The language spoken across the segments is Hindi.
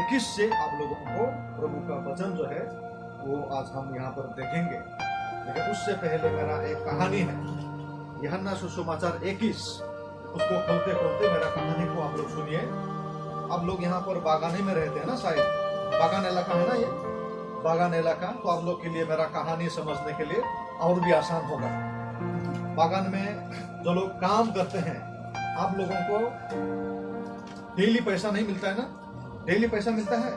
21 से आप लोगों को प्रभु का वचन जो है वो आज हम यहाँ पर देखेंगे। लेकिन उससे पहले मेरा एक कहानी है, यूहन्ना सुसमाचार 21, उसको खोलते खोलते मेरा कहानी को आप लोग सुनिए। आप लोग यहाँ पर बागाने में रहते हैं ना, शायद बागान इलाका है ना, ये बागान इलाका, तो आप लोग के लिए मेरा कहानी समझने के लिए और भी आसान होगा। बागान में जो लोग काम करते हैं, आप लोगों को डेली पैसा नहीं मिलता है ना? डेली पैसा मिलता है?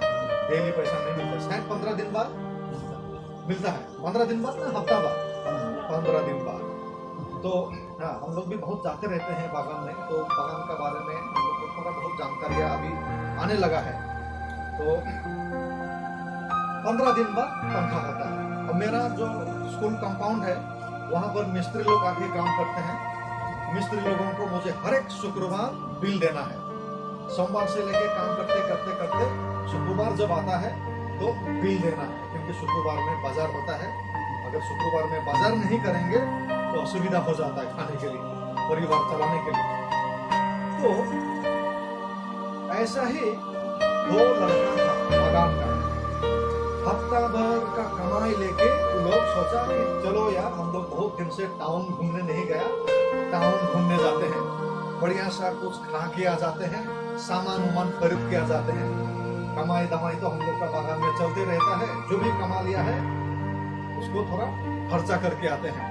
डेली पैसा नहीं मिलता, शायद 15 दिन बाद मिलता है। 15 दिन बाद ना, हफ्ता बाद, 15 दिन बाद। तो हाँ, हम लोग भी बहुत जाते रहते हैं बागान में, तो बागान के बारे में हम लोग को थोड़ा बहुत जानकारी अभी आने लगा है। तो 15 दिन बाद तनख्वाह होता है। और मेरा जो स्कूल कंपाउंड है, वहाँ पर मिस्त्री लोग आके काम करते हैं। मिस्त्री लोगों को मुझे हर एक शुक्रवार बिल देना है। सोमवार से लेके काम करते करते करते शुक्रवार जब आता है तो बिल देना है, क्योंकि शुक्रवार में बाजार होता है। अगर शुक्रवार में बाजार नहीं करेंगे तो असुविधा हो जाता है खाने के लिए, परिवार चलाने के लिए। तो ऐसा ही 2 लड़का था बागान का, हफ्ता भर का कमाई लेके लोग सोचा कि चलो यार, हम लोग बहुत दिन से टाउन घूमने नहीं गया, टाउन घूमने जाते हैं, बढ़िया सा कुछ खा के आ जाते हैं, सामान उमान खरीद के आ जाते हैं। कमाई दमाई तो हम लोग का बागान में चलते रहता है, जो भी कमा लिया है उसको थोड़ा खर्चा करके आते हैं।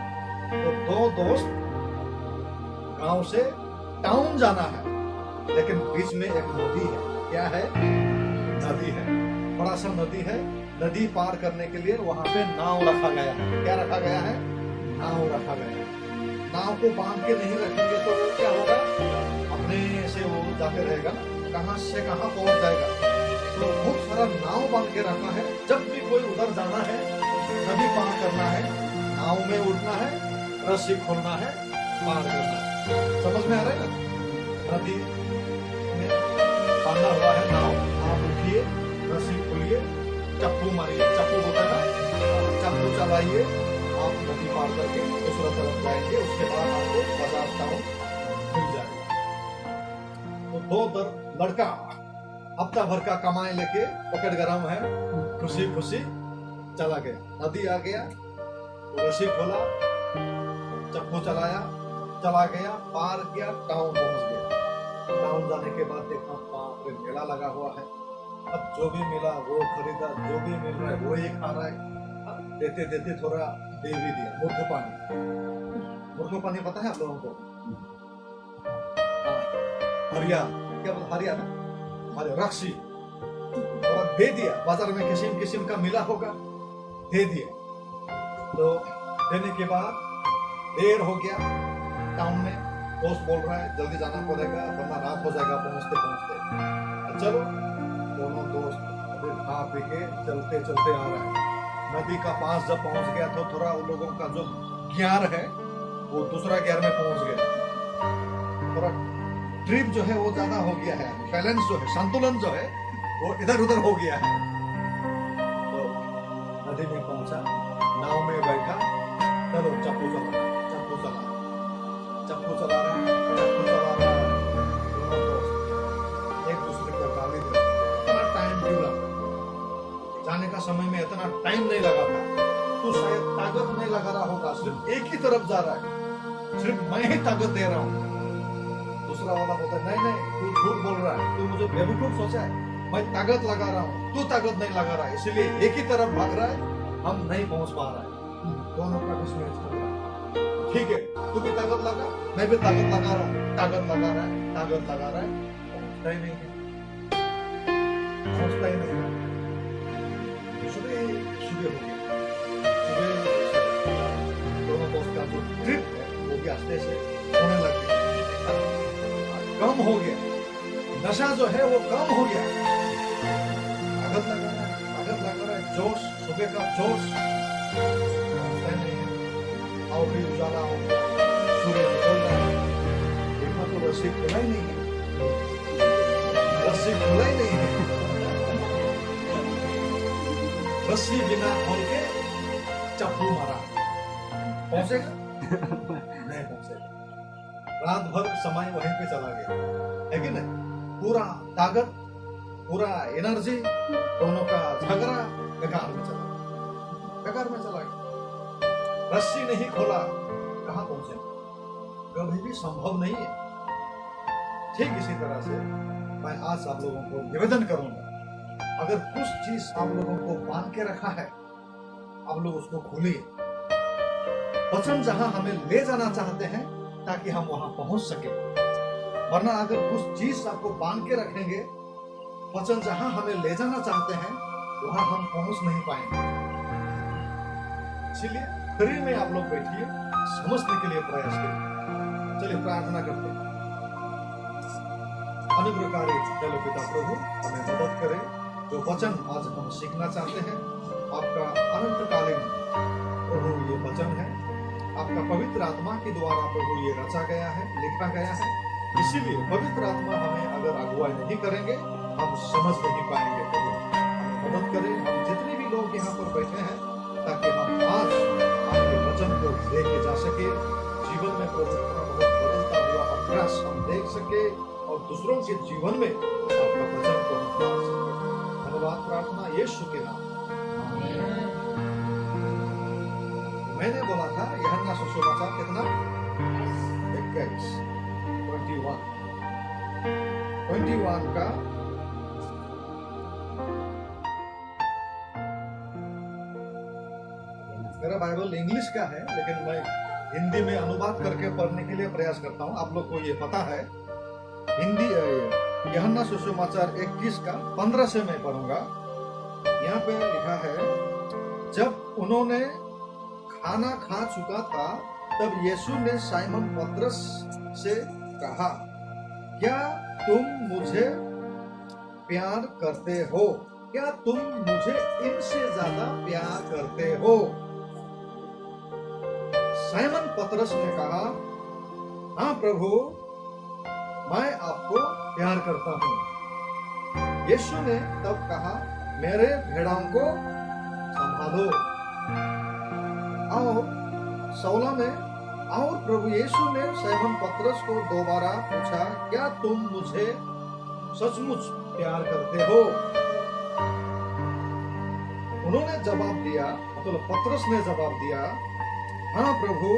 तो 2 दोस्त गांव से टाउन जाना है, लेकिन बीच में एक नदी है। क्या है? नदी है, बड़ा सा नदी है। नदी पार करने के लिए वहां पे नाव रखा गया है। क्या रखा गया है? नाव रखा गया है। नाव को बांध के नहीं रखेंगे तो वो क्या होगा, अपने से वो जाते रहेगा, कहां से कहां पहुंच जाएगा। तो बहुत सारा नाव बांध के रखा है। जब भी कोई उधर जाना है, नदी पार करना है, नाव में उठना है, रस्सी खोलना है, पार करना है। समझ में आ रहा है ना? नदी में बांधा हुआ है नाव, आप उठिए, रस्सी खोलिए, चप्पू मारिए, चप्पू होता है ना, चप्पू चलाइए, आप नदी पार करके दूसरा तरफ जाएंगे। उसके बाद आपको बाजार टाउन मिल जाएगा। तो 2 लड़का हफ्ता भर का कमाई लेके पकड़ गरम है, खुशी खुशी चला गया। नदी आ गया, रस्सी खोला, चप्पू चलाया, चला गया, पार किया, टाउन पहुंच गया। टाउन जाने के बाद देखा बाप रे, मेला लगा हुआ है। अब जो भी मिला वो खरीदा, जो भी मिल रहा है वो ही खा रहा है। देते देते थोड़ा दे भी दिया। मुर्गो पानी, मुर्गो पानी पता है आप लोगों को? हरिया, क्या बोल, हरिया ना, हरिया रक्सी, थोड़ा दे दिया। बाजार में किस्म किस्म का मिला होगा, दे दिया। तो देने के बाद देर हो गया टाउन में। दोस्त बोल रहा है जल्दी जाना पड़ेगा वरना रात हो जाएगा पहुंचते पहुंचते। चलो, दोनों दोस्त अभी खा पी के चलते चलते आ रहा है। नदी का पास जब पहुंच गया तो थोड़ा उन लोगों का जो गियर है वो दूसरा गियर में पहुंच गया। थोड़ा ट्रिप जो है वो ज्यादा हो गया है, बैलेंस जो है, संतुलन जो है वो इधर उधर हो गया है। तो नदी में पहुंचा, नाव में बैठा, चलो चप्पू चला, चप्पू चला, चप्पू चला रहा है, चप्पू चला रहा है। दोनों दोस्त एक दूसरे को गाली दे रहे। इतना टाइम क्यों लगा? जाने का समय में इतना टाइम नहीं लगा था, तो शायद ताकत नहीं लगा रहा होगा, सिर्फ एक ही तरफ जा रहा है, सिर्फ मैं ही ताकत दे रहा हूँ। दूसरा वाला बोलता है नहीं नहीं, तू झूठ बोल रहा है, तू मुझे बेवकूफ सोचा है, मैं ताकत लगा रहा हूँ, तू ताकत नहीं लगा रहा है, इसलिए एक ही तरफ भाग रहा है, हम नहीं पहुंच पा रहा है। दोनों का डिसमिस चल रहा है। ठीक है, तू भी ताकत लगा, मैं भी ताकत लगा रहा हूँ, ताकत लगा रहा है, ताकत लगा रहा है, पहुंचता ही नहीं है, पहुंचता ही नहीं है। सुबह सुबह हो गया, सुबह दोनों दोस्त का जो ट्रिप है वो भी आस्ते से होने लग गया, कम हो गया, नशा जो है वो कम हो गया। ताकत लगा रहा है, ताकत लगा रहा है, जोश, सुबह का जोश पहुंचता नहीं है। और भी उजाला हो गया, सूर्य निकल रहा है, देखा तो रस्सी खुला ही नहीं है, रस्सी खुला ही नहीं है। रस्सी बिना खोल के चप्पू मारा, पहुंचेगा? नहीं पहुंचेगा। रात भर समय वहीं पे चला गया, है कि नहीं? पूरा ताकत पूरा एनर्जी, दोनों का झगड़ा बेकार में चला गया। रस्सी नहीं खोला, कहां पहुंचे? कभी भी संभव नहीं है। ठीक इसी तरह से मैं आज आप लोगों को निवेदन करूंगा, अगर कुछ चीज आप लोगों को बांध के रखा है, आप लोग उसको खोलिए। वचन जहां हमें ले जाना चाहते हैं ताकि हम वहां पहुंच सके, वरना अगर कुछ चीज आपको बांध के रखेंगे, वचन जहां हमें ले जाना चाहते हैं वहां हम पहुंच नहीं पाएंगे। इसलिए फ्री में आप लोग बैठिए, समझने के लिए प्रयास करिए। चलिए प्रार्थना करते हैं। अनुग्रहकारी दयालु पिता प्रभु, हमें मदद करें। जो वचन आज हम सीखना चाहते हैं, आपका अनंतकालीन प्रभु ये वचन है, आपका पवित्र आत्मा के द्वारा प्रभु ये रचा गया है, लिखा गया है। इसीलिए पवित्र आत्मा हमें अगर अगुवाई नहीं करेंगे, हम समझ नहीं पाएंगे। प्रभु हमें मदद करें, हम जितने भी लोग यहाँ पर बैठे हैं, ताकि हम आज आपके वचन को लेके जा सके, जीवन में प्रभु बहुत बदलता हुआ अभ्यास हम देख सके और दूसरों के जीवन में आपका वचन को हम डाल सके। धन्यवाद प्रार्थना यीशु के नाम। मैंने बोला था यूहन्ना सुसमाचार कितना 21 का मेरा बाइबल इंग्लिश का है, लेकिन मैं हिंदी में अनुवाद करके पढ़ने के लिए प्रयास करता हूँ। आप लोग को ये पता है, हिंदी यूहन्ना सुसमाचार 21 का 15 से मैं पढ़ूंगा। यहाँ पे लिखा है, जब उन्होंने खाना खा चुका था, तब यीशु ने साइमन पतरस से कहा, क्या तुम मुझे प्यार करते हो? क्या तुम मुझे इनसे ज्यादा प्यार करते हो? साइमन पतरस ने कहा, हाँ प्रभु, मैं आपको प्यार करता हूं। यीशु ने तब कहा, मेरे भेड़ों को संभालो। और 16 में, और प्रभु यीशु ने साइमन पतरस को दोबारा पूछा, क्या तुम मुझे सचमुच प्यार करते हो? उन्होंने जवाब दिया, मतलब पतरस ने जवाब दिया, हाँ प्रभु,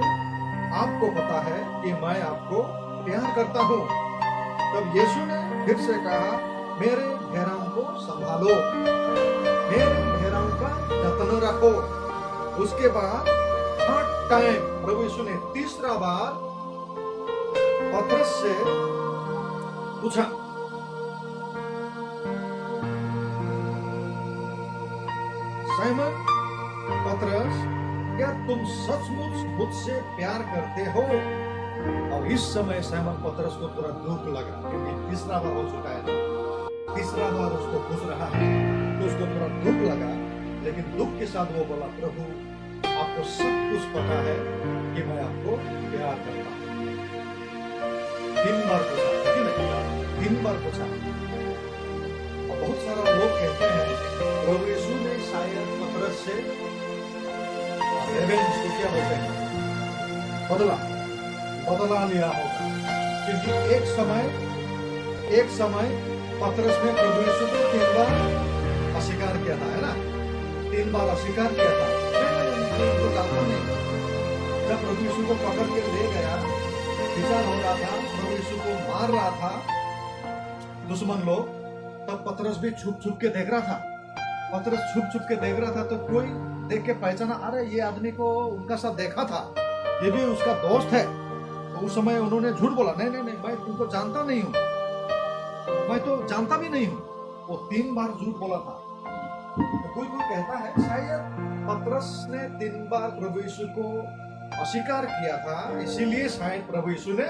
आपको पता है कि मैं आपको प्यार करता हूँ। तब यीशु ने फिर से कहा, मेरे भेड़ों को संभालो, मेरे भेड़ों का जतन रखो। उसके बाद थर्ड टाइम प्रभु यीशु ने तीसरा बार पतरस से पूछा, साइमन पतरस, क्या तुम सचमुच मुझसे प्यार करते हो? और इस समय साइमन पतरस को थोड़ा दुख लगा, क्योंकि तीसरा बार हो चुका है, तीसरा बार उसको पूछ रहा है, तो उसको थोड़ा दुख लगा। लेकिन दुख के साथ वो बोला, प्रभु आपको सब कुछ पता है कि मैं आपको प्यार करता हूँ। 3 बार पूछा, नहीं 3 बार पूछा। और बहुत सारा लोग कहते हैं प्रभु यीशु ने शायद पतरस से रिवेंज को क्या बोलते हैं, बदला लिया होगा। क्योंकि एक समय पतरस ने प्रभु यीशु को 3 बार अस्वीकार किया था, है ना? 3 बार अस्वीकार किया था। तो जानता नहीं, जब प्रभु यीशु को पकड़ के ले गया, विचार हो रहा था, प्रभु यीशु को मार रहा था दुश्मन लोग, तब पतरस भी छुप छुप के देख रहा था। पतरस छुप छुप के देख रहा था, तो कोई देख के पहचाना, अरे ये आदमी को उनका साथ देखा था, ये भी उसका दोस्त है। तो उस समय उन्होंने झूठ बोला, नहीं, मैं तुमको जानता नहीं हूँ, मैं तो जानता भी नहीं हूँ। वो 3 बार झूठ बोला था। तो कोई कहता है शायद पतरस ने 3 बार प्रभु यीशु को अस्वीकार किया था, इसीलिए शायद प्रभु यीशु ने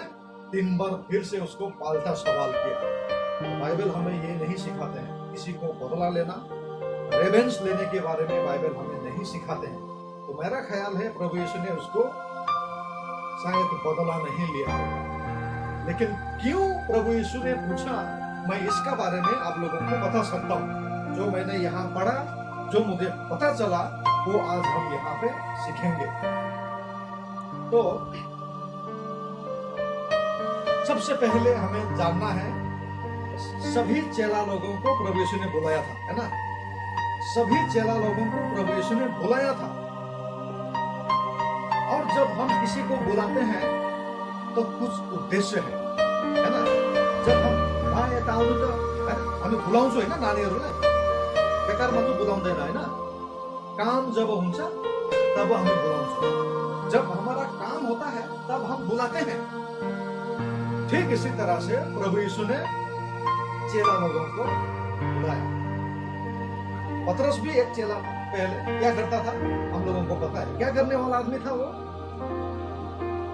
3 बार फिर से उसको पाल्टा सवाल किया। बाइबल हमें ये नहीं सिखाते हैं, किसी को बदला लेना, रिवेंज लेने के बारे में बाइबल हमें नहीं सिखाते हैं। तो मेरा ख्याल है प्रभु यीशु ने उसको शायद बदला नहीं लिया होगा। लेकिन क्यों प्रभु यीशु ने पूछा, मैं इसका बारे में आप लोगों को बता सकता हूँ। जो मैंने यहाँ पढ़ा, जो मुझे पता चला, वो आज हम यहाँ पे सीखेंगे। तो सबसे पहले हमें जानना है सभी चेला लोगों को प्रभु यीशु ने बुलाया था, है ना। सभी चेला लोगों को प्रभु यीशु ने बुलाया था। और जब हम किसी को बुलाते हैं तो कुछ उद्देश्य है ना। जब हम हामी बुलाउँछौँ होइन नानीहरूलाई, बेकार मात्र बुलाउँदैन होइन। काम जब हुन्छ तब हामी बुलाउँछौँ, जब हमारा काम होता है तब हम बुलाते हैं। ठीक इसी तरह से प्रभु यीशु ने चेला लोगों को बुलाया। पतरस भी एक चेला पहले क्या करता था हम लोगों को पता है। क्या करने वाला आदमी था वो?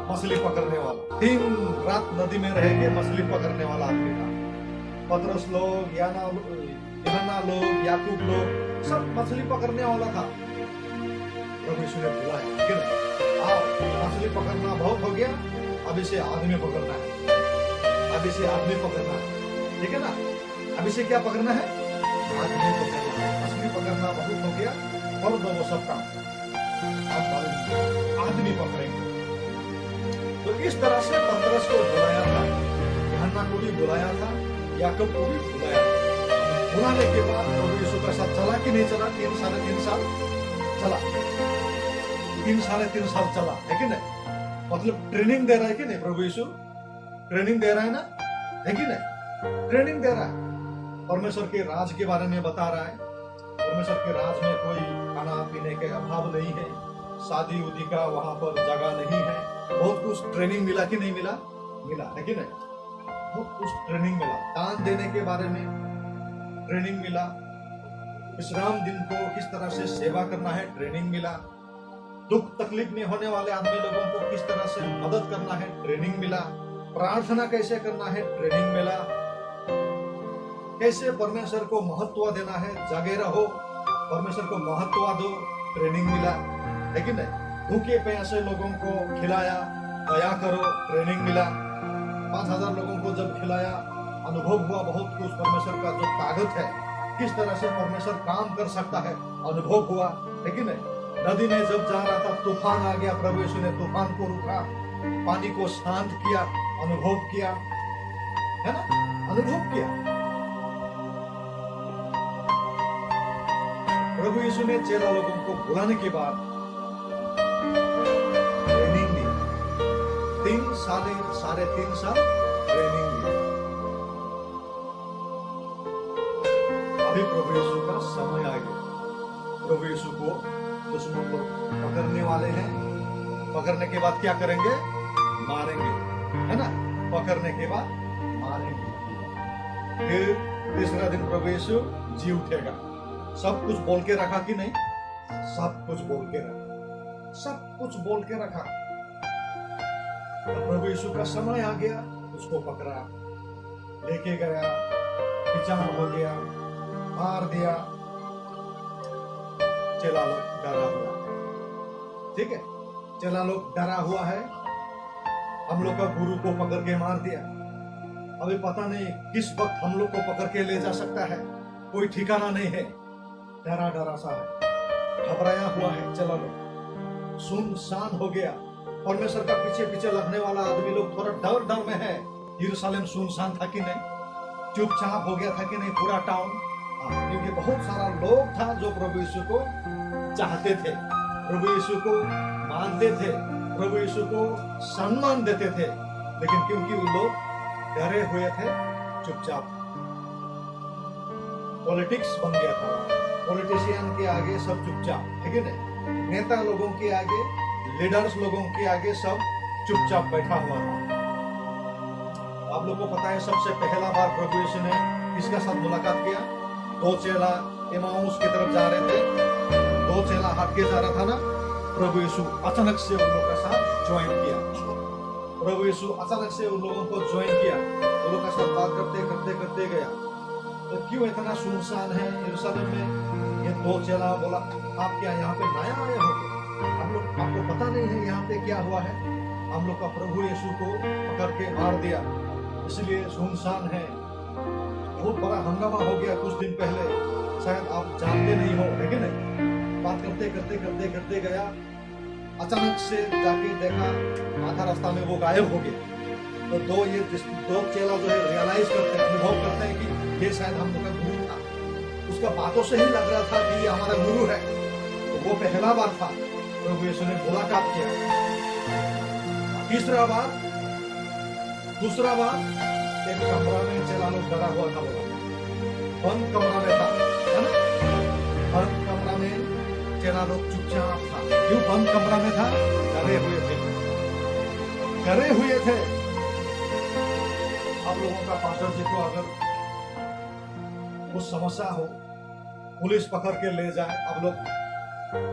मछली पकड़ने वाला। दिन रात नदी में रह के मछली पकड़ने वाला आदमी था। पतरस लोग, यूहन्ना लोग, याकूब लोग सब मछली पकड़ने वाला था। प्रभु यीशु ने बुलाया, क्यों? आओ, मछली पकड़ना बहुत हो गया, अब इसे आदमी पकड़ना है, अब इसे आदमी पकड़ना है, ठीक है ना। अब इसे क्या पकड़ना है? आदमी पकड़ना है। मछली पकड़ना बहुत हो गया, और दो वो सब काम अब आदमी पकड़ेंगे। तो इस तरह से पतरस को बुलाया था, यूहन्ना को भी बुलाया था, याकूब को भी बुलाया था। बुलाने के बाद प्रभु यीशु का साथ चला कि नहीं चला? 3 साढ़े 3 साल चला, 3 साढ़े 3 साल चला, है कि नहीं। मतलब ट्रेनिंग दे रहा है कि नहीं प्रभु यीशु? ट्रेनिंग दे रहा है ना, है कि नहीं? ट्रेनिंग दे रहा है। परमेश्वर के राज के बारे में बता रहा है। परमेश्वर के राज में कोई खाना पीने के अभाव नहीं है, शादी उदी का वहां पर जगह नहीं है। बहुत कुछ ट्रेनिंग मिला कि नहीं मिला? मिला, है कि नहीं। बहुत कुछ ट्रेनिंग मिला। दान देने के बारे में ट्रेनिंग मिला। विश्राम दिन को किस तरह से सेवा करना है, ट्रेनिंग मिला। दुख तकलीफ में होने वाले आदमी लोगों को किस तरह से मदद करना है, ट्रेनिंग मिला। प्रार्थना कैसे करना है, ट्रेनिंग मिला। कैसे परमेश्वर को महत्व देना है, जागे रहो, परमेश्वर को महत्व दो, ट्रेनिंग मिला, है कि नहीं। भूखे प्यासे लोगों को खिलाया, दया करो, ट्रेनिंग मिला। 5000 लोगों को जब खिलाया, अनुभव हुआ बहुत कुछ। परमेश्वर का जो ताकत है, किस तरह से परमेश्वर काम कर सकता है, अनुभव हुआ, है कि नहीं। नदी में जब जा रहा था, तूफान आ गया, प्रभु यीशु ने तूफान को रुका, पानी को शांत किया, अनुभव किया, है ना, अनुभव किया। प्रभु यीशु ने चेला लोगों को बुलाने के बाद ट्रेनिंग दी। 3 साढ़े 3 साल ट्रेनिंग दी। अभी प्रभु यीशु का समय आ गया। प्रभु यीशु को दुश्मन लोग पकड़ने वाले हैं। पकड़ने के बाद क्या करेंगे? मारेंगे, है ना। पकड़ने के बाद मारेंगे। फिर तीसरा दिन प्रभु यीशु जी उठेगा। सब कुछ बोल के रखा कि नहीं? सब कुछ बोल के रखा, सब कुछ बोल के रखा। तो प्रभु यीशु का समय आ गया, उसको पकड़ा, लेके गया, विचार हो गया, मार दिया। चेला लोग डरा हुआ, ठीक है। चेला लोग डरा हुआ है, हम लोग का गुरु को पकड़ के मार दिया। अभी पता नहीं किस वक्त हम लोग को पकड़ के ले जा सकता है, कोई ठिकाना नहीं है। डरा डरा सा है, घबराया हुआ है। चला लोग सुनसान हो गया। परमेश्वर का पीछे पीछे लगने वाला आदमी लोग थोड़ा डर डर में है। यरूशलेम सुनसान था कि नहीं? चुपचाप हो गया था कि नहीं पूरा टाउन? क्योंकि बहुत सारा लोग था जो प्रभु यीशु को चाहते थे, प्रभु यीशु को मानते थे, प्रभु यीशु को सम्मान देते थे। लेकिन क्योंकि वो लोग डरे हुए थे, चुपचाप। पॉलिटिक्स बन गया था। पॉलिटिशियन के आगे सब चुपचाप, ठीक है ना। नेता लोगों के आगे, लीडर्स लोगों के आगे सब चुपचाप बैठा हुआ था। आप लोगों को पता है सबसे पहला बार प्रभु यीशु ने किसके साथ मुलाकात किया? 2 चेला एमाउस की तरफ जा रहे थे। 2 चेला हट के जा रहा था ना। प्रभु यीशु अचानक से उन लोगों के साथ ज्वाइन किया। प्रभु यीशु अचानक से उन लोगों को ज्वाइन किया, उन लोगों के साथ बात करते करते करते गया। तो क्यों इतना सुनसान है यरूशलेम में? ये 2 चेला बोला, आप क्या यहाँ पे नया आए हो? हम लोग, आपको पता नहीं है यहाँ पे क्या हुआ है? हम लोग का प्रभु यीशु को पकड़ के मार दिया, इसलिए सुनसान है। बहुत बड़ा हंगामा हो गया कुछ दिन पहले, शायद आप जानते नहीं हो, है कि नहीं। बात करते करते करते करते गया, अचानक से जाके देखा आधा रास्ता में वो गायब हो गया। तो दो चेला जो है रियलाइज करते हैं, अनुभव करते हैं कि ये शायद हम लोग का गुरु था। उसका बातों से ही लग रहा था कि ये हमारा गुरु है। तो वो पहला बार था प्रभु यीशु ने मुलाकात किया। तीसरा बार, दूसरा बार एक कमरा में चेला लोग डरा हुआ था, बोला बंद कमरा में था, है ना? बंद कमरा में चेला लोग चुपचाप था। क्यों बंद कमरा में था? डरे हुए थे, डरे हुए थे। आप लोगों का पास्टर जी को अगर कुछ समस्या हो, पुलिस पकड़ के ले जाए, आप लोग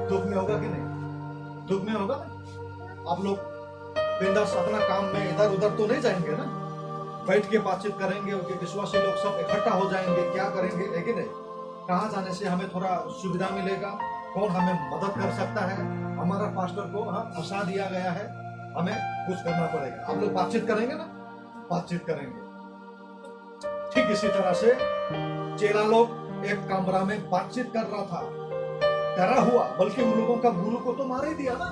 दुख में होगा कि नहीं? दुख में होगा ना? आप लोग बिंदास अपना काम में इधर उधर तो नहीं जाएंगे ना? बैठ के बातचीत करेंगे, उनके विश्वासी लोग सब इकट्ठा हो जाएंगे, क्या करेंगे, है कि नहीं? कहाँ जाने से हमें थोड़ा सुविधा मिलेगा, कौन हमें मदद कर सकता है, हमारा पास्टर को फंसा दिया गया है, हमें कुछ करना पड़ेगा। आप लोग बातचीत करेंगे ना? बातचीत करेंगे। ठीक इसी तरह से चेला लोग एक कमरा में बातचीत कर रहा था, डरा हुआ, बल्कि उन लोगों का गुरु को तो मार ही दिया ना,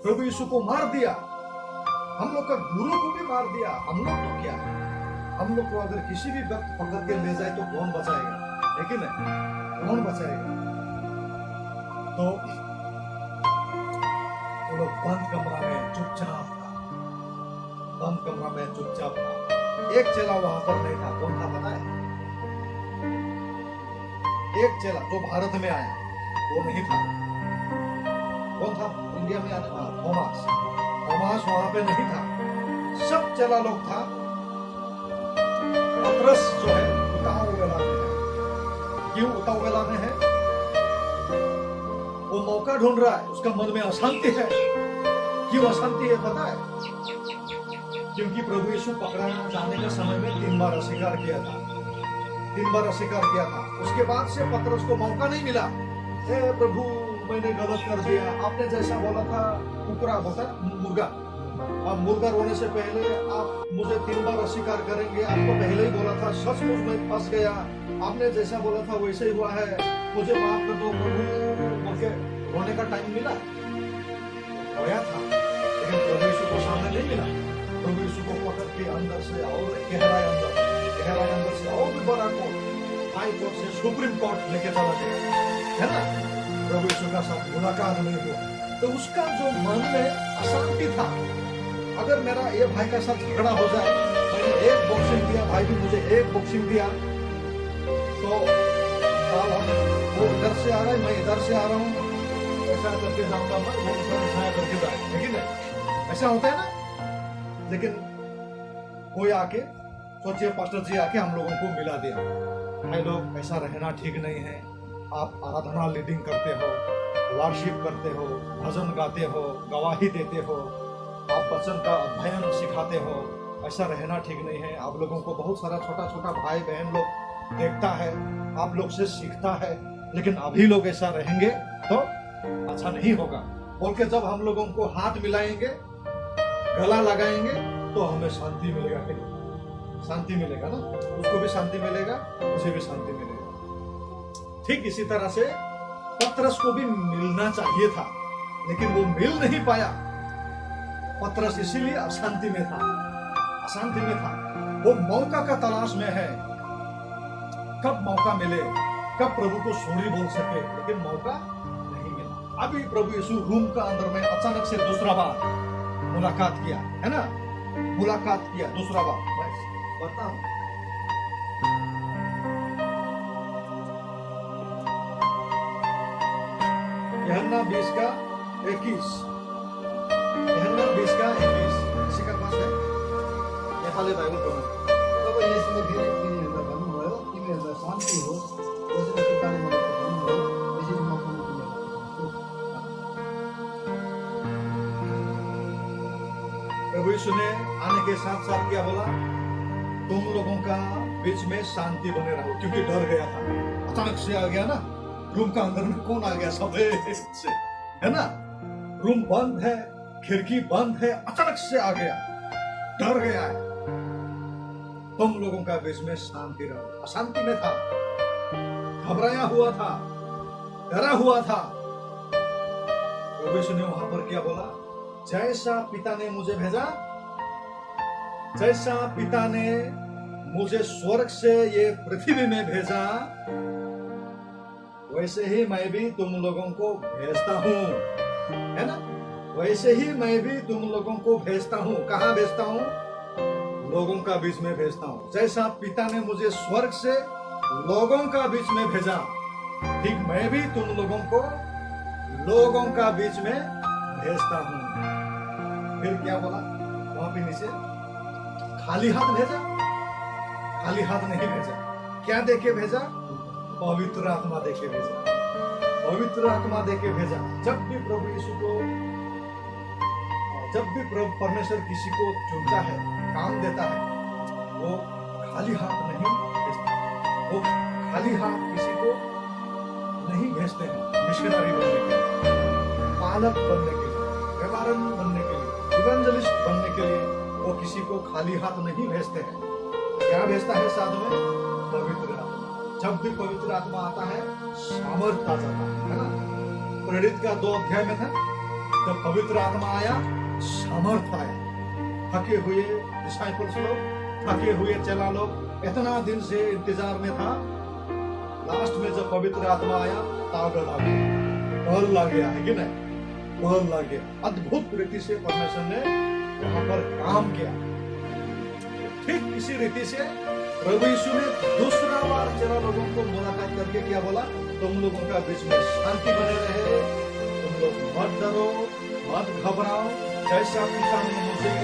प्रभु यीशु को मार दिया, हम लोग का गुरु को भी मार दिया। हम लोग तो क्या, हम लोग को अगर किसी भी वक्त पकड़ के ले जाए तो कौन बचाएगा, है कि नहीं? कौन बचाएगा? तो वो लोग बंद कमरा में चुपचाप था, बंद कमरा में चुपचाप था। एक चेला वहां पर नहीं था। कौन था पता है? एक चेला जो भारत में आया वो नहीं था। कौन था? इंडिया में आने वाला थॉमस। थॉमस वहां पे नहीं था। सब चेला लोग था। पतरस जो है उतावला में है। क्यों उतावला में है? वो मौका ढूंढ रहा है, उसका मन में अशांति है। क्यों अशांति है पता है? क्योंकि प्रभु यीशु पकड़ा जाने के समय में 3 बार अस्वीकार किया था, 3 बार अस्वीकार किया था। उसके बाद से पतरस को मौका नहीं मिला। हे प्रभु, मैंने गलत कर दिया, आपने जैसा बोला था, कुकरा होता मुर्गा, अब मुर्गा रोने से पहले आप मुझे 3 बार अस्वीकार करेंगे, आपको पहले ही बोला था, सचमुच मैं फंस गया, आपने जैसा बोला था वैसे ही हुआ है, मुझे माफ कर दो प्रभु, मुझे रोने का टाइम मिला, रोया था, लेकिन प्रभु यीशु को सामने नहीं मिला। प्रभु यीशु को पकड़ के अंदर से और गहराई अंदर से और भी बड़ा कोर्ट, हाई कोर्ट से सुप्रीम कोर्ट लेके चला गया, है ना? प्रभु यीशु का साथ मुलाकात नहीं हुआ। तो उसका जो मन में अशांति था, अगर मेरा ये भाई का साथ झगड़ा हो जाए, मैंने एक बॉक्सिंग दिया, भाई भी मुझे एक बॉक्सिंग दिया, तो वो इधर से आ रहा है, मैं इधर से आ रहा हूँ, ऐसा करके जाऊंगा मैं, वो ऐसा करके जाए, लेकिन ऐसा होता है ना? लेकिन कोई आके, सोचिए पास्टर जी आके हम लोगों को मिला दिया, भाई लोग ऐसा रहना ठीक नहीं है, आप आराधना लीडिंग करते हो, वर्शिप करते हो, भजन गाते हो, गवाही देते हो, आप वचन का अध्ययन सिखाते हो, ऐसा रहना ठीक नहीं है। आप लोगों को बहुत सारा छोटा छोटा भाई बहन लोग देखता है, आप लोग से सीखता है, लेकिन अभी लोग ऐसा रहेंगे तो अच्छा नहीं होगा बोल के जब हम लोगों को हाथ मिलाएंगे, गला लगाएंगे, तो हमें शांति मिलेगा। शांति मिलेगा ना, उसको भी शांति मिलेगा, मुझे भी शांति मिलेगा। ठीक इसी तरह से पतरस को भी मिलना चाहिए था, लेकिन वो मिल नहीं पाया। पतरस इसीलिए अशांति में था, अशांति में था। वो मौका का तलाश में है, कब मौका मिले, कब प्रभु को सॉरी बोल सके, लेकिन मौका नहीं मिला। अभी प्रभु यीशु रूम का अंदर में अचानक से दूसरा बार मुलाकात किया, है ना? मुलाकात किया दूसरा बार। मैं बताऊं, यूहन्ना 20 का 21, यूहन्ना 20 का 21, किसी का पास है? नेपाली बाइबल पढ्नु। तब यसले फेरि तिनीहरूलाई भन्नुभयो, तिमीहरूलाई शान्ति होस्, जसरी पिताले मलाई भन्नुभयो त्यसरी म पनि तिमीहरूलाई। प्रभु यीशु ने आने के साथ साथ क्या बोला? तुम लोगों का बीच में शांति बने रहो, क्योंकि डर गया था, अचानक से आ गया ना रूम का अंदर में, कौन आ गया सफेद से, है ना? रूम बंद है, खिड़की बंद है, अचानक से आ गया, डर गया है। तुम लोगों का बीच में शांति रहो। अशांति में था, घबराया हुआ था, डरा हुआ था। प्रभु यीशु ने वहां पर क्या बोला? जैसा पिता ने मुझे भेजा जैसा पिता ने मुझे स्वर्ग से ये पृथ्वी में भेजा, वैसे ही मैं भी तुम लोगों को भेजता हूँ, है ना। वैसे ही मैं भी तुम लोगों को भेजता हूँ। कहाँ भेजता हूँ? लोगों का बीच में भेजता हूँ। जैसा पिता ने मुझे स्वर्ग से लोगों का बीच में भेजा, ठीक मैं भी तुम लोगों को लोगों का बीच में भेजता हूँ। फिर क्या बोला वहां पे नीचे? खाली हाथ भेजा? खाली हाथ नहीं भेजा। क्या देके भेजा? पवित्र आत्मा देके भेजा। पवित्र आत्मा देके भेजा। जब भी प्रभु यीशु को, जब भी प्रभु परमेश्वर किसी को चुनता है, काम देता है, वो खाली हाथ नहीं भेजता। वो खाली हाथ किसी को नहीं भेजते हैं। मिशनरी बनने के लिए, पालक बनने के लिए, रेवरेंड बनने के लिए, इवेंजलिस्ट बनने के लिए वो किसी को खाली हाथ नहीं भेजते हैं। क्या भेजता है साथ में? पवित्र आत्मा। जब भी पवित्र आत्मा आता है, सामर्थ आ जाता है ना। प्रेरित का 2 अध्याय में था, जब पवित्र आत्मा आया, सामर्थ आया। थके हुए डिसाइपल्स लोग, थके हुए चेला लोग इतना दिन से इंतजार में था, लास्ट में जब पवित्र आत्मा आया, ताकत आ गया, बल लग गया, है कि नहीं? बल लग गया। अद्भुत रीति से परमेश्वर ने वहां पर काम किया। ठीक इसी रीति से प्रभु यीशु ने दूसरा बार चेला लोगों को मुलाकात करके क्या बोला? तुम लोगों का बीच में शांति बने रहे, तुम लोग मत डरो, मत घबराओ। जैसा पिता ने मुझे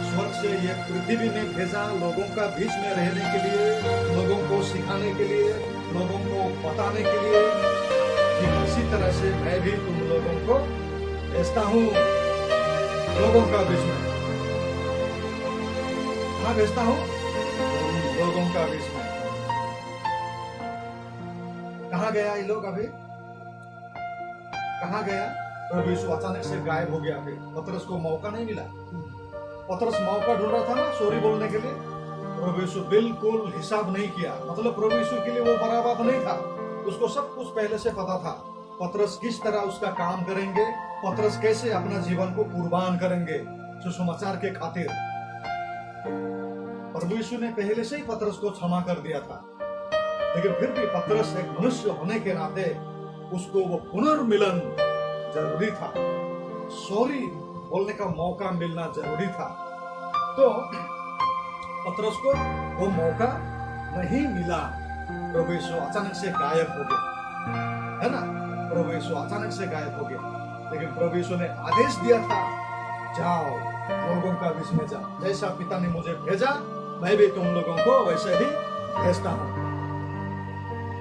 स्वर्ग से ये पृथ्वी में भेजा लोगों का बीच में रहने के लिए, लोगों को सिखाने के लिए, लोगों को बताने के लिए, ठीक इसी तरह से मैं भी तुम लोगों को भेजता हूँ लोगों का बीच में। कहाँ भेजता हूँ? लोगों का बीच में। कहाँ गया ये लोग अभी? कहाँ गया? प्रभु यीशु अचानक से गायब हो गया। फिर पतरस को मौका नहीं मिला। पतरस मौका ढूंढ रहा था ना सॉरी बोलने के लिए। प्रभु यीशु बिल्कुल हिसाब नहीं किया। मतलब प्रभु यीशु के लिए वो बड़ा बात नहीं था। उसको सब कुछ पहले से पता था। पतरस किस तरह उसका काम करेंगे, पतरस कैसे अपना जीवन को कुर्बान करेंगे सुसमाचार के खातिर। प्रभु यीशु ने पहले से ही पतरस को क्षमा कर दिया था, लेकिन फिर भी पतरस एक मनुष्य होने के नाते उसको वो पुनर्मिलन जरूरी था। सॉरी बोलने का मौका मिलना जरूरी था। तो पतरस को वो मौका नहीं मिला। प्रभु यीशु अचानक से गायब हो गया, है ना। प्रभु यीशु अचानक से गायब हो गया, लेकिन प्रभु यीशु ने आदेश दिया था, जाओ लोगों का बीच में जाओ। जैसा पिता ने मुझे भेजा, मैं भी तुम लोगों को वैसे ही भेजता हूं।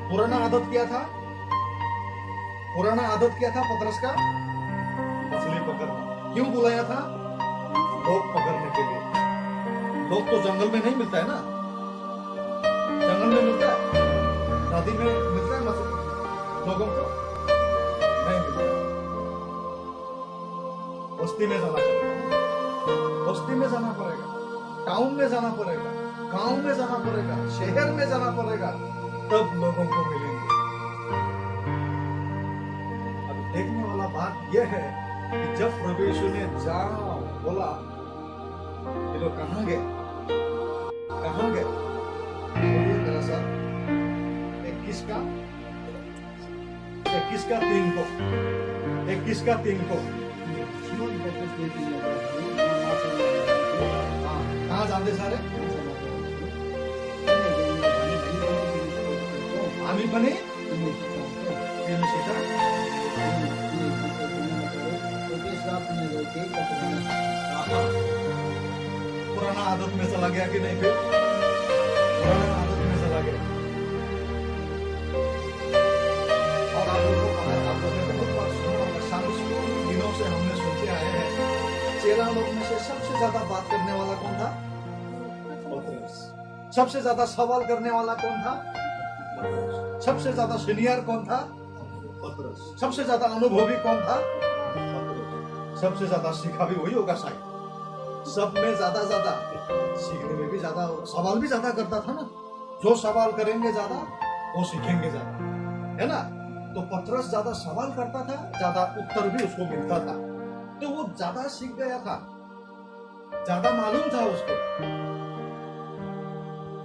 पुराना आदत क्या था? पुराना आदत क्या था पतरस का? मछली पकड़ना। क्यों बुलाया था? लोग पकड़ने के लिए। लोग तो जंगल में नहीं मिलता है ना। जंगल में मिलता है, नदी में मिलता है मछली लोगों को? नहीं मिलता। बस्ती में जाना पड़ेगा, बस्ती में जाना पड़ेगा, टाउन में जाना पड़ेगा, गांव में जाना पड़ेगा, शहर में जाना पड़ेगा, तब लोगों को मिलेंगे। अब देखने वाला बात यह है कि जब प्रभु यीशु ने जाओ बोला, ये लोग कहाँ गए? कहाँ गए? बोलिए मेरा साथ। 21 का 3 को 21 का 3 को कहाँ जानते सारे? आम्ही पण पुराना आदत में चला गया कि नहीं? फिर पुराना आदत में चला गया। और आप लोगों को बहुत बार सुना होगा, दिनों से हमने सुनते आए हैं, चेला लोग में से सबसे ज्यादा बात करने वाला कौन था? पतरस। सबसे ज्यादा सवाल करने वाला कौन था? पतरस। सबसे ज्यादा सीनियर कौन था? पतरस। सबसे ज्यादा अनुभवी कौन था? पतरस। सबसे ज्यादा सीखा भी वही होगा शायद। सब में ज्यादा सीखने में भी ज्यादा, सवाल भी ज्यादा करता था ना। जो सवाल करेंगे ज्यादा, वो सीखेंगे ज्यादा, है ना। तो पतरस ज्यादा सवाल करता था, ज्यादा उत्तर भी उसको मिलता था, तो वो ज्यादा सीख गया था। ज्यादा मालूम था उसको,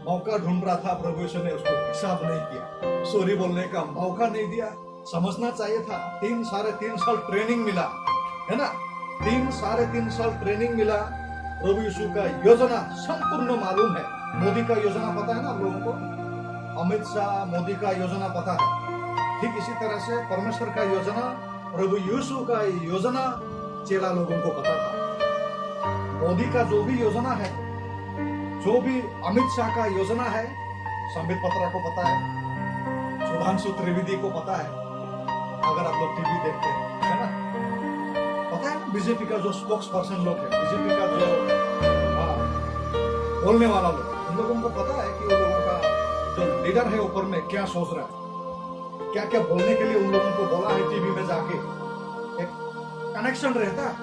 मौका ढूंढ रहा था, प्रभु यीशु ने उसको हिसाब नहीं किया, सॉरी बोलने का मौका नहीं दिया। समझना चाहिए था, 3 साल 3 ट्रेनिंग मिला, है ना, 3 साल ट्रेनिंग मिला। प्रभु यीशु का योजना संपूर्ण मालूम है। मोदी का योजना पता है ना आप लोगों को, अमित शाह मोदी का योजना पता है। ठीक इसी तरह से परमेश्वर का योजना, प्रभु यीशु का योजना चेला लोगों को पता था। मोदी का जो भी योजना है, जो भी अमित शाह का योजना है, संबित पत्रा को पता है, सुधांशु त्रिवेदी को पता है, अगर आप लोग टीवी देखते हैं, है ना, पता है। बीजेपी का जो स्पोक्स पर्सन लोग है, बीजेपी का जो बोलने वाला लोग, उन लोगों को पता है कि वो लोगों का जो लीडर है ऊपर में क्या सोच रहा है, क्या क्या बोलने के लिए उन लोगों को बोला है टीवी में जाके, एक कनेक्शन रहता है।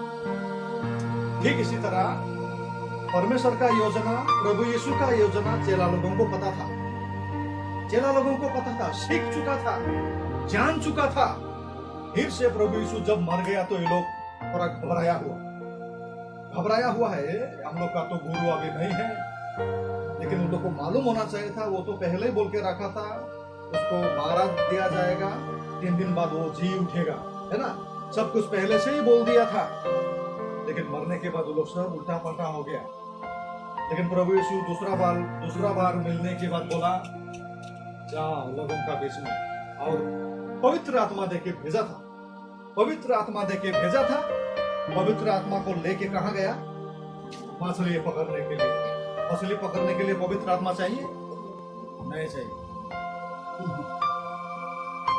ठीक इसी तरह परमेश्वर का योजना, प्रभु यीशु का योजना चेला लोगों को पता था, चेला लोगों को पता था, सीख चुका था, जान चुका था। फिर से प्रभु यीशु जब मर गया तो ये लोग थोड़ा घबराया हुआ है। हम लोग का तो गुरु अभी नहीं है, लेकिन उन लोग को मालूम होना चाहिए था, वो तो पहले ही बोल के रखा था, उसको मारा दिया जाएगा, 3 दिन बाद वो जी उठेगा, है ना, सब कुछ पहले से ही बोल दिया था। लेकिन मरने के बाद वो लोग सब उल्टा पलटा हो गया। लेकिन प्रभु यीशु दूसरा बार मिलने के बाद बोला, जाओ लोगों का बीच में, और पवित्र आत्मा देके भेजा था, पवित्र आत्मा देके भेजा था। पवित्र आत्मा को लेके कहाँ गया? मछली पकड़ने के लिए। मछली पकड़ने के लिए पवित्र आत्मा चाहिए? नहीं चाहिए।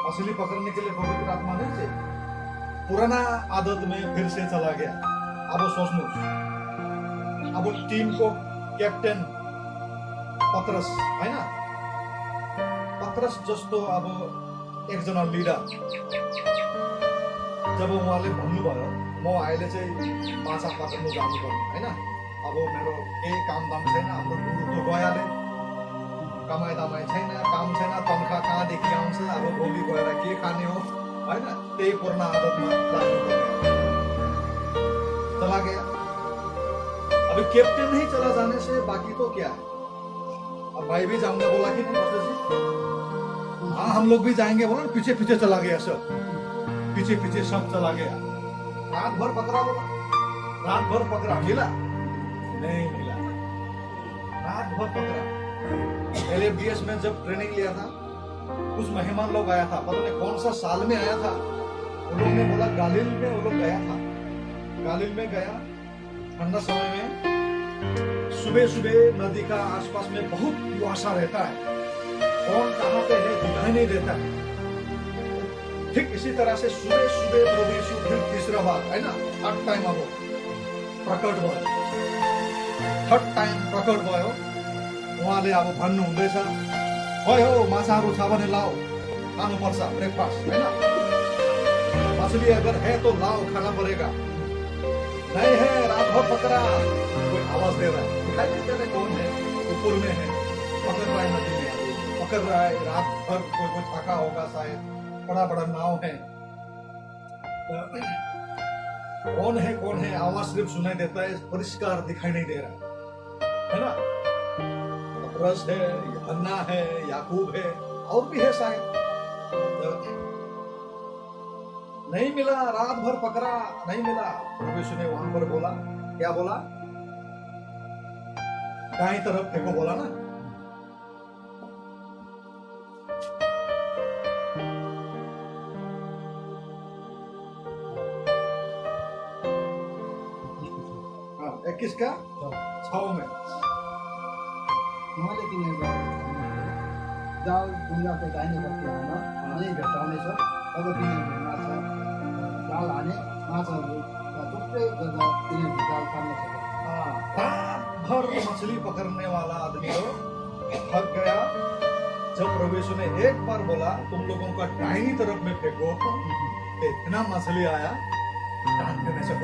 मछली पकड़ने के लिए पवित्र आत्मा नहीं चाहिए। पुराना आदत में फिर से चला गया। अब वो सोचनु, अब वो टीम को कैप्टन पतरस है ना, पतरस जस्तो अब एकजना लिडर जब उहाँले भन्नुभयो म अहिले चाहिँ माछा पक्र्नु जानुपर्ने होइन, अब मेरो केही कामदाम छैन, हाम्रो गुरु त गयाले, कमाइ दमाई छैन, काम छैन, तनखा कहाँदेखि आउँछ, अब भोलि गएर के खाने हो, होइन, त्यही पुराना आदतमा लाग्नुपर्ने चला गया। अभी कैप्टन ही चला जाने से बाकी तो क्या है। अब भाई भी जाऊंगा बोला कि नहीं मास्टर जी? हाँ, हम लोग भी जाएंगे बोला, पीछे पीछे चला गया सब, पीछे पीछे सब चला गया। रात भर पकड़ा बोला, रात भर पकड़ा, मिला नहीं मिला, रात भर पकड़ा। LFDS में जब ट्रेनिंग लिया था, कुछ मेहमान लोग आया था, पता नहीं कौन सा साल में आया था, उन लोग ने बोला गालिल में वो लोग गया था, गालिल में गया, ठंडा समय में सुबह सुबह नदी का आसपास में बहुत कुआसा रहता है, कौन कहाँ पे है दिखाई नहीं देता। ठीक इसी तरह से सुबह सुबह प्रभु यीशु फिर तीसरा बार है ना, थर्ड टाइम अब प्रकट भयो, थर्ड टाइम प्रकट भयो। उहाँले अब भन्नु हुँदैछ, खोइ हो माछाहरू छ भने लाओ, खानुपर्छ ब्रेकफास्ट है ना, मछली अगर है तो लाओ, खाना पड़ेगा, नहीं है रात भर पकड़ा। कोई आवाज दे रहा है, दिखाई नहीं दे रहा कौन है, ऊपर में है, पकड़ रहा है, नदी में पकड़ रहा है, रात भर कोई थका होगा शायद, बड़ा बड़ा नाव है, कौन है आवाज सिर्फ सुनाई देता है, परिष्कार दिखाई नहीं दे रहा है ना। पतरस है, यूहन्ना है, याकूब है, और भी है शायद, नहीं मिला, रात भर पकड़ा नहीं मिला। प्रभु यीशु ने वहां पर बोला, क्या बोला? दाएं तरफ देखो बोला ना, हाँ 21 का 6 में, उहाँले तिनीहरूलाई जाल ढुङ्गाको दाहिनेपट्टि हान, यही भेट्टाउनेछ, तब तिनीहरू माछा जाल हाने, माछाहरू थुप्रै गर्दा तिनीहरू जाल तान्न सक्छ। रात भर मछली पकड़ने वाला आदमी तो थक गया। जब प्रभु यीशु ने एक बार बोला तुम लोगों का दाहिनी तरफ में फेंको, तो इतना मछली आया, टान देने से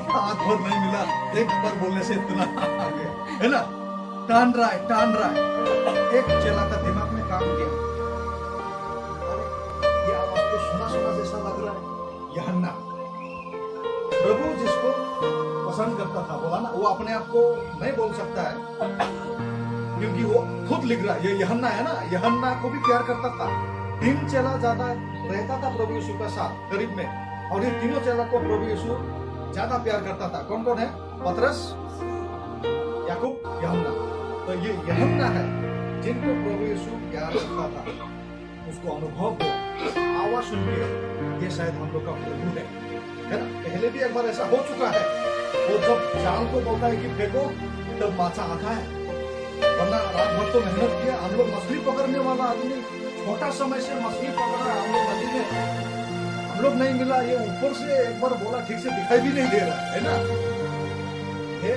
रात भर नहीं मिला, एक बार बोलने से इतना आ गया, है ना, टान रहा है। एक चेला का दिमाग में काम किया, अरे ये आवाज तो सुना जैसा लग रहा है, यूहन्ना प्रभु जिसको पसंद करता था, बोला ना, वो अपने आप को नहीं बोल सकता है, क्योंकि वो खुद लिख रहा है। ये यूहन्ना है ना, यूहन्ना को भी प्यार करता था। 3 चेला ज्यादा रहता था प्रभु यीशु के साथ करीब में, और ये तीनों चेला को प्रभु यीशु ज्यादा प्यार करता था। कौन कौन है? पतरस, याकूब, यूहन्ना। तो ये यूहन्ना है जिनको प्रभु यीशु प्यार करता था। उसको अनुभव हो, आवाज सुन के ये शायद हम लोग का प्रभु है ना। पहले भी एक बार ऐसा हो चुका है। वो जब जाल को बोलता है कि फेंको, तब माचा आता है, वरना रात भर तो मेहनत किया। हम लोग मछली पकड़ने वाला आदमी छोटा समय से मछली पकड़ रहा है, हम लोग नदी में, हम लोग नहीं मिला। ये ऊपर से एक बार बोला, ठीक से दिखाई भी नहीं दे रहा है ना। ये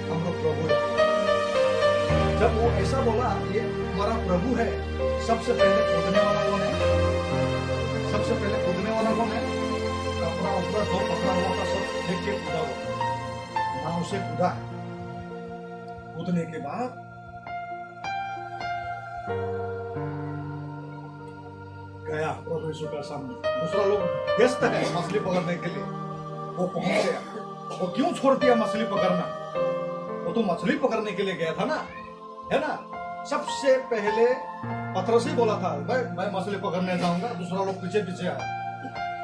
हम लोग प्रभु है। जब वो ऐसा बोला, ये हमारा प्रभु है, सबसे पहले कूदने वाला कौन है? सबसे पहले कूदने वाला कौन है? कपड़ा उपड़ा दो पकड़ा हुआ था, सब फेंक के कूदा हुआ ना, उसे कूदा। कूदने के बाद गया प्रभु यीशु के सामने। दूसरा लोग व्यस्त है मछली पकड़ने के लिए, वो पहुंच गया। वो क्यों छोड़ दिया मछली पकड़ना? वो तो मछली पकड़ने के लिए गया था ना, है ना। सबसे पहले पतरस ही बोला था, मैं मछली पकड़ने जाऊंगा, दूसरा लोग पीछे पीछे आया।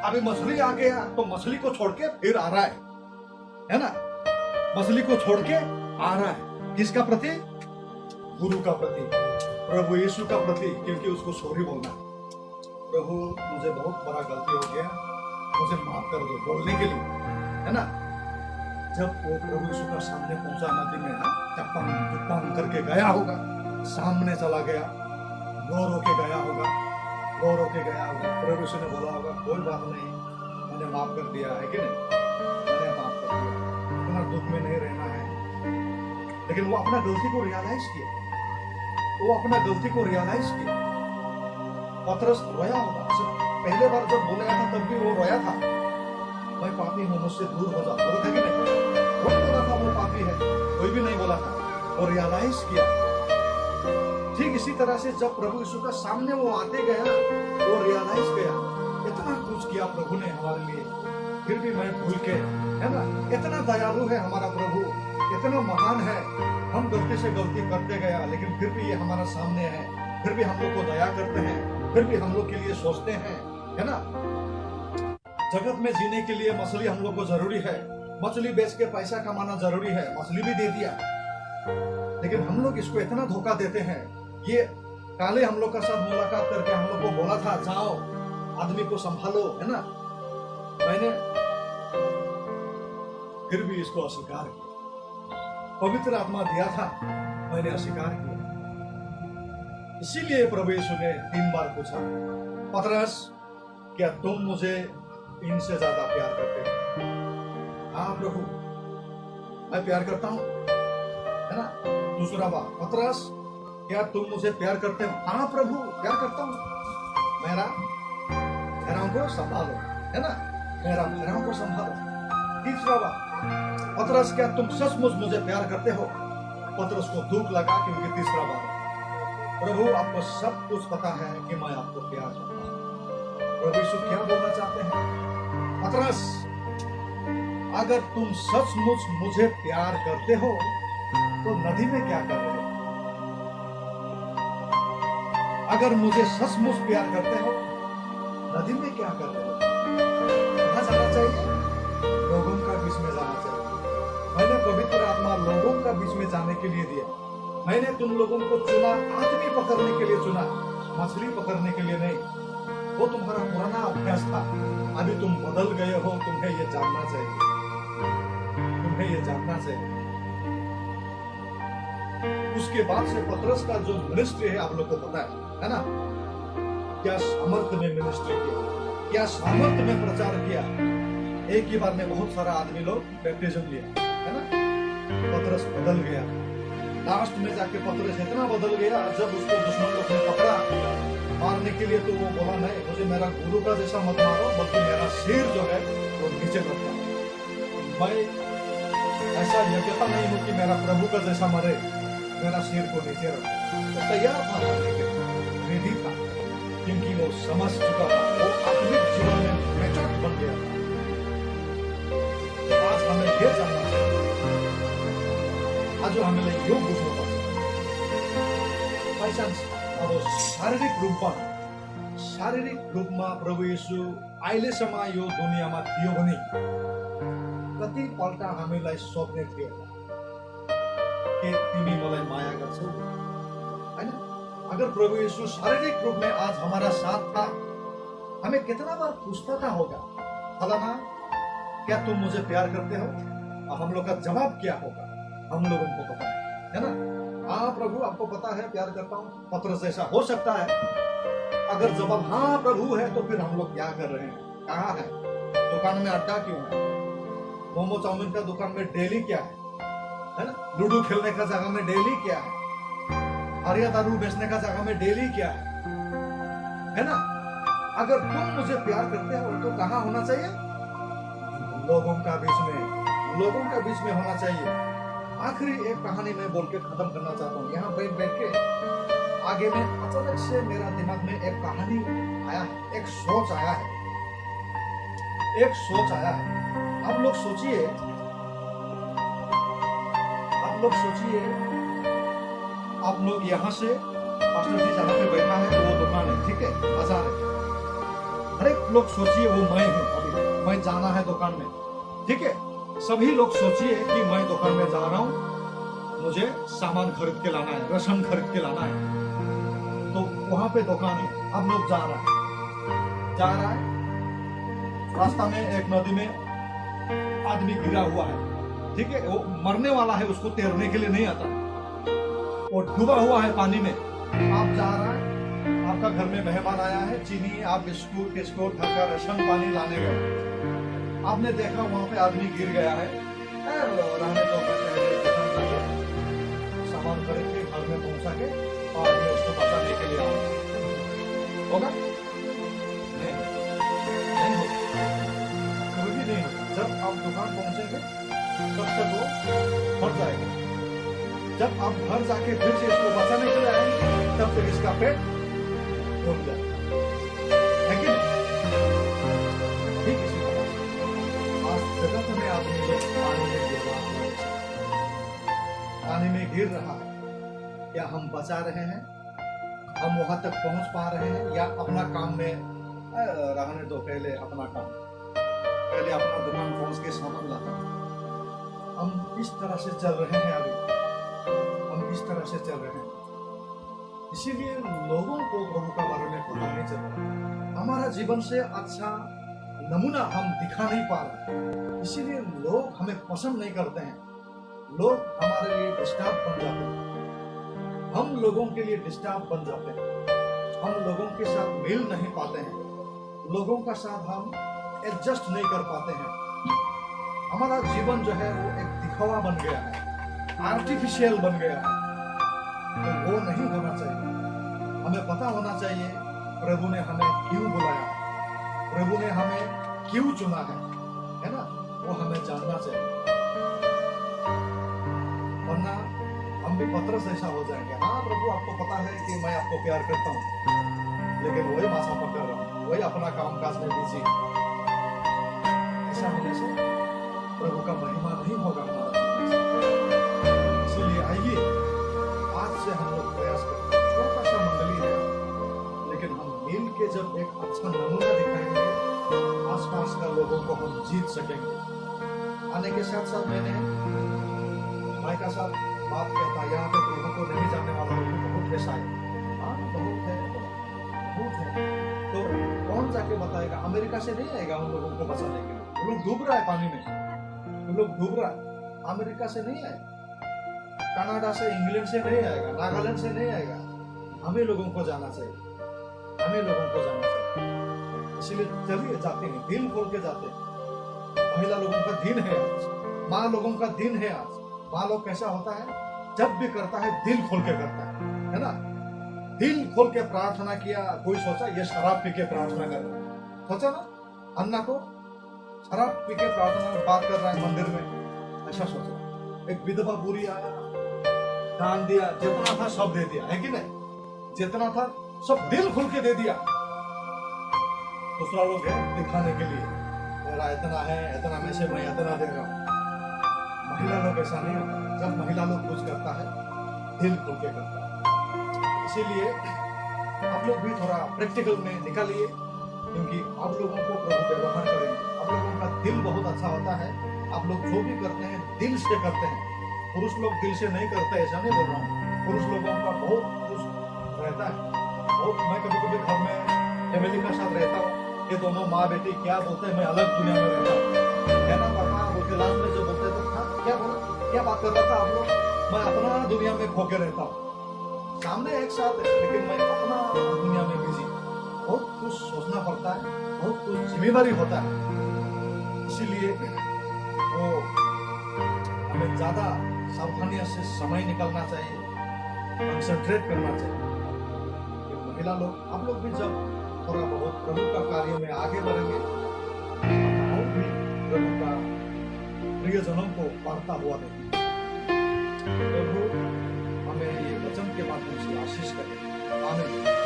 अभी मछली आ गया तो मछली को छोड़ के फिर आ रहा है ना। मछली को छोड़ के आ रहा है, किसका प्रति? गुरु का प्रति, प्रभु यीशु का प्रति, क्योंकि उसको सॉरी बोलना। प्रभु, मुझे बहुत बड़ा गलती हो गया, मुझे माफ कर दो, बोलने के लिए, है ना। जब वो प्रभु यीशु का सामने पहुंचा नदी में ना, टप्पम टप्पम करके गया होगा, सामने चला गया, गौर होके गया होगा, गौर होके गया होगा। प्रभु यीशु ने बोला होगा, कोई बात नहीं, मैंने माफ कर दिया है, कि नहीं? मैंने माफ कर दिया, इतना दुख में नहीं रहना है। लेकिन वो अपना गलती को रियलाइज किया, वो अपना गलती को रियलाइज किया। पतरस रोया होगा, पहले बार जब बोला था तब भी वो रोया था, मैं पापी हूँ, मुझसे दूर हो जा, बोला था कि नहीं? वो बोला था वो पापी है, कोई भी नहीं बोला था, और रियलाइज किया। ठीक इसी तरह से जब प्रभु यीशु का सामने वो आते गया, वो रियलाइज गया, इतना कुछ किया प्रभु ने हमारे लिए, फिर भी मैं भूल के, है ना। इतना दयालु है हमारा प्रभु, इतना महान है। हम गलती से गलती करते गया, लेकिन फिर भी ये हमारा सामने है, फिर भी हम लोग को दया करते हैं, फिर भी हम लोग के लिए सोचते हैं, है ना। जगत में जीने के लिए मछली हम लोग को जरूरी है, मछली बेच के पैसा कमाना जरूरी है, मछली भी दे दिया। लेकिन हम लोग इसको इतना धोखा देते हैं। ये काले हम लोग का साथ मुलाकात करके हम लोग को बोला था, जाओ आदमी को संभालो, है ना। मैंने फिर भी इसको अस्वीकार किया। पवित्र आत्मा दिया था, मैंने अस्वीकार किया। इसीलिए प्रभु यीशु ने 3 बार पूछा, पतरस, क्या तुम मुझे इनसे ज्यादा प्यार करते हो? हाँ प्रभु, मैं प्यार करता हूं, है ना। दूसरा बार, पतरस, क्या तुम मुझे प्यार करते हो? हाँ प्रभु, प्यार करता हूं। मेरा घरों को संभालो, है ना, मेरा घरों को संभालो। तीसरा बार, पतरस, क्या तुम सचमुच मुझे प्यार करते हो? पतरस को दुख लगा क्योंकि तीसरा बार, प्रभु आपको सब कुछ पता है कि मैं आपको प्यार करता हूं। प्रभु यीशु क्या बोलना चाहते हैं? पतरस, अगर तुम सचमुच मुझे प्यार करते हो तो नदी में क्या कर रहे हो? अगर मुझे सचमुच प्यार करते हो, नदी में क्या कर रहे हो? कहाँ जाना चाहिए? लोगों का बीच में जाना चाहिए। मैंने पवित्र आत्मा लोगों का बीच में जाने के लिए दिया। मैंने तुम लोगों को चुना, आदमी पकड़ने के लिए चुना, मछली पकड़ने के लिए नहीं। वो तुम्हारा पुराना अभ्यास था, अभी तुम बदल गए हो, तुम्हें ये जानना चाहिए, तुम्हें ये जानना चाहिए। उसके बाद से पतरस का जो मिनिस्ट्री है आप लोग को पता है ना। क्या सामर्थ्य में मिनिस्ट्री किया, क्या सामर्थ्य में प्रचार किया। एक ही बार में बहुत सारा आदमी लोग बैप्टिज्म लिया, है ना। पतरस बदल गया। लास्ट में जाके पतरस इतना बदल गया, जब उसको दुश्मन लोग ने पकड़ा मारने के लिए, तो वो बोला, नहीं, मुझे मेरा गुरु का जैसा मत मारो, बल्कि मेरा सिर जो है वो नीचे रखा। मैं ऐसा योग्यता नहीं हूं कि मेरा प्रभु का जैसा मरे, मेरा सिर को नीचे रखा। तो तैयार था मरने के लिए, रेडी था, क्योंकि वो समझ चुका था, वो आत्मिक जीवन में मैच्योर बन गया था। आज हामीले यो बुझ्नुपर्छ बाइचान्स अब शारीरिक रूपमा प्रभु येशू अहिलेसम्म यो दुनियाँमा थियो भने कतिपल्ट हामीलाई सोध्ने थियो कि तिमी मलाई माया गर्छौ हैन? अगर प्रभु यीशु शारीरिक रूप में आज हमारा साथ था, हमें कितना बार पूछता था होगा, फलाना क्या तुम मुझे प्यार करते हो? और हम लोग का जवाब क्या होगा? हम लोगों को पता है ना? हाँ प्रभु आपको पता है प्यार करता हूँ, पत्रस जैसा हो सकता है। अगर जवाब हाँ प्रभु है तो फिर हम लोग क्या कर रहे हैं? कहाँ है? दुकान में अड्डा क्यों है? मोमो चाउमीन का दुकान में डेली क्या है ना? लूडो खेलने का जगह में डेली क्या है? हरिया दारू बेचने का जगह में डेली क्या है ना? अगर तुम मुझे प्यार करते हो तो कहाँ होना चाहिए? लोगों का बीच में होना चाहिए। आखिरी एक कहानी में बोल के खत्म करना चाहता हूँ। यहाँ बैठ के आगे में अचानक से मेरा दिमाग में एक कहानी आया है, एक सोच आया है। आप लोग सोचिए, आप लोग यहाँ से पास्टर जी जहाँ पे बैठा है वो दुकान है, ठीक है, बाजार है। हर एक लोग सोचिए वो मैं हूँ, अभी मैं जाना है दुकान में, ठीक है। सभी लोग सोचिए कि मैं दुकान में जा रहा हूँ, मुझे सामान खरीद के लाना है, राशन खरीद के लाना है। तो वहां पे दुकान है, अब लोग जा रहा है। रास्ता में एक नदी में आदमी गिरा हुआ है, ठीक है, वो मरने वाला है, उसको तैरने के लिए नहीं आता, वो डूबा हुआ है पानी में। आप जा रहा है, आपका घर में मेहमान आया है, चीनी आप बिस्कुट ढक्का राशन पानी लाने गए, आपने देखा वहां पे आदमी गिर गया है, रहने तो सामान खरीद के घर में पहुंचा के और उसको बचाने के लिए आओ, होगा? नहीं कभी भी नहीं होगा। जब आप दुकान पहुंचेंगे तब तक वो मर जाएगा। जब आप घर जाके फिर से इसको बचाने के लिए आएंगे तब तक इसका पेट फूट जाएगा, लेकिन ठीक इसी तरह आज जगत में आदमी लोग पानी में गिर रहा है। क्या हम बचा रहे हैं? हम वहां तक पहुंच पा रहे हैं या अपना काम में रहने दो, पहले अपना दुकान पहुंच के सामान लाता हूं। हम इस तरह से चल रहे हैं, इसीलिए लोगों को प्रभु का बारे में पता नहीं चल रहा। हमारा जीवन से अच्छा नमूना हम दिखा नहीं पा रहे, इसीलिए लोग हमें पसंद नहीं करते हैं। लोग हमारे लिए डिस्टर्ब बन जाते हैं, हम लोगों के लिए डिस्टर्ब बन जाते हैं, हम लोगों के साथ मिल नहीं पाते हैं, लोगों का साथ हम एडजस्ट नहीं कर पाते हैं। हमारा जीवन जो है वो एक दिखावा बन गया है, आर्टिफिशियल बन गया है। तो वो नहीं होना चाहिए। हमें पता होना चाहिए प्रभु ने हमें क्यों बुलाया, प्रभु ने हमें क्यों चुना है ना? वो हमें जानना चाहिए, वरना हम भी पत्रस ऐसा हो जाएंगे। हाँ प्रभु आपको पता है कि मैं आपको प्यार करता हूँ, लेकिन वही माथा पकड़ रहा हूँ, वही अपना काम काज में बिजी। ऐसा होने से प्रभु का महिमा नहीं होगा हमारा। इसलिए आइए आज से हम लोग प्रयास करें। छोटा सा मंडली है, लेकिन हम मिल के जब एक अच्छा नमूना दिखाएंगे, आसपास का लोगों को हम जीत सकेंगे। आने के साथ साथ मैंने भाई का साथ बात कहता, यहाँ पे प्रभु को नहीं जाने वाला लोग बहुत पैसा है। हाँ बहुत है। तो कौन जाके बताएगा? अमेरिका से नहीं आएगा उन लोगों को बचाने के लिए। वो लोग डूब रहा है पानी में, अमेरिका से नहीं आएगा, कनाडा से, इंग्लैंड से नहीं आएगा, नागालैंड से नहीं आएगा। हमें लोगों को जाना चाहिए। इसलिए चलिए जाते हैं, दिल खोल के जाते हैं। महिला लोगों का दिन है आज, माँ लोगों का दिन है आज। माँ लोग कैसा होता है, जब भी करता है दिल खोल के करता है ना? दिल खोल के प्रार्थना किया। कोई सोचा ये शराब पी के प्रार्थना कर रहा है, सोचा ना? अन्ना को शराब पी के प्रार्थना बात कर रहा है मंदिर में, ऐसा सोचा। एक विधवा बुरी आया, दान दिया, जितना था सब दे दिया, है कि नहीं? जितना था सब दिल खुल के दे दिया। दूसरा लोग है दिखाने के लिए, मेरा इतना है, इतना में से मैं इतना दे रहा हूँ। महिला लोग ऐसा नहीं होता। जब महिला लोग कुछ करता है दिल खोल के करता है। इसीलिए आप लोग भी थोड़ा प्रैक्टिकल में निकालिए, क्योंकि आप लोगों को प्रभु व्यवहार करेंगे। आप लोगों का दिल बहुत अच्छा होता है। आप लोग जो भी करते हैं दिल से करते हैं। पुरुष लोग दिल से नहीं करते, ऐसा नहीं बोल रहा हूँ। पुरुष लोगों का बहुत कुछ रहता है। बहुत मैं कभी कभी घर में फैमिली के साथ रहता हूँ, ये दोनों माँ बेटी क्या बोलते हैं, मैं अलग दुनिया में रहता हूँ, है ना पापा बोल के लास्ट में जो बोलते हैं तो हाँ क्या बोला, क्या बात कर रहा था आप लोग, मैं अपना दुनिया में खो के रहता हूँ। सामने एक साथ है लेकिन मैं अपना दुनिया में बिजी। बहुत कुछ सोचना पड़ता है, बहुत कुछ जिम्मेदारी होता है। इसीलिए वो हमें ज्यादा सावधानियों से समय निकालना चाहिए, कंसंट्रेट करना चाहिए। महिला लोग आप लोग भी जब थोड़ा बहुत प्रभु का कार्य में आगे बढ़ेंगे, और भी प्रभु का प्रियजनों को बढ़ता हुआ देखेंगे। प्रभु हमें ये वचन के माध्यम से आशीष करें। आमीन।